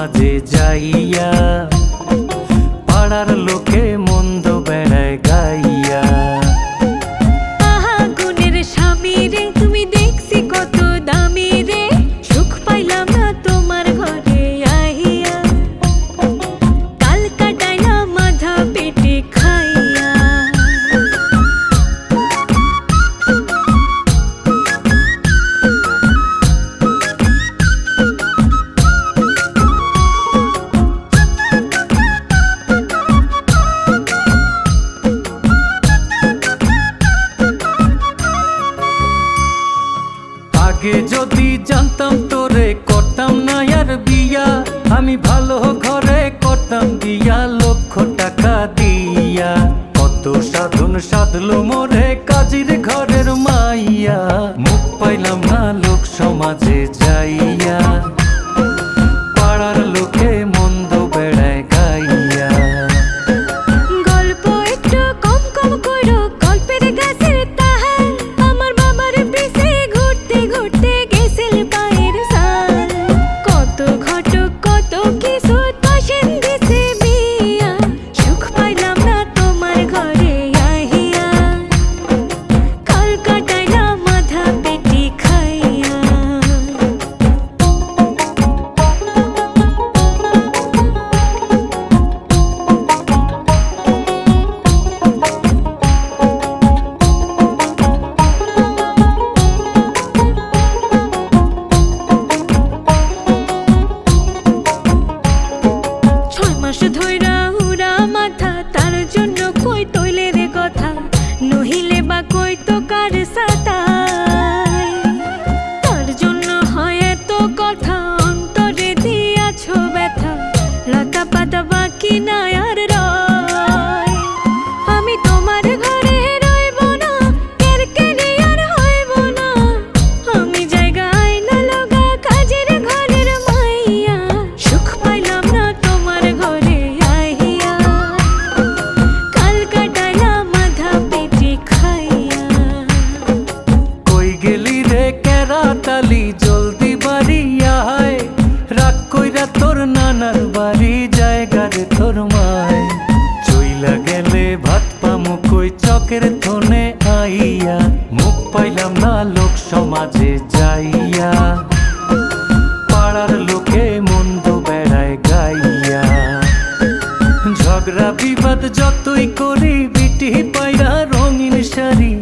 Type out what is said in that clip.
সমাজে যাইয়া পাড়ার লোকে মন্দ বেড়ায় গাইয়া। আহা গুণের স্বামী রে, তুমি দেখছি কত দামি রে, সুখ পাইলাম না তোমার ঘরে আইয়া, কাল কাটাইলাম মাথা পেটে খাইয়া। আগে যদি জানতাম তোরে করতাম না আর বিয়া, আমি ভালো ঘরে করতাম বিয়া লক্ষ টাকা দিয়া। কত সাধন সাধলো মোরে কাজীর ঘরের মাইয়া, মুখ পাইলাম না লোক সমাজে যাইয়া পাড়ার লোকে মন্দ বেড়ায় গাইয়া। গল্প একটু কম কম করো, গল্পের গাছের তাহার, আমার বাবার পিছে ঘুরতে ঘুরতে গেছিল পায়ের সাল। কত ঘটক কত কিছু দশেন দিছে বিয়া, সুখ পাইলাম না তোমার ঘরে আইয়া, কাল কাটাইলাম মাথা পেটি খাইয়া। ধইরা উড়া মাথা, তার জন্য কই তৈলে রে কথা, নহিলে বা কই তো কার সাতাই, তার জন্য হয় এত কথা, অন্তরে দিয়াছো ব্যথা, লতা পাতা বাকি নাই আর রয়। আমি তোমার ঘরে রইব না, কেরকেরি আর হইব না, আমি জায়গায় না লগা কাজের ঘরের মাইয়া, সুখ পাইলাম না তোমার ঘরে আইয়া, কাল কাটাইলাম মাথা পেটে খাইয়া। কই গেলি রে কেরাতালি, জলদি বাড়ি আয়, রাগ কইরা তোর নানার বাড়ি জায়গা রে তোর মায়। চইলা গেলে ভাত পামু কই চকের থনে আইয়া, মুখ পাইলাম না লোক সমাজে যাইয়া পাড়ার লোকে মন্দ বেড়ায় গাইয়া। ঝগড়া বিবাদ যতই করি, বিটি পাইরা রঙিন শাড়ি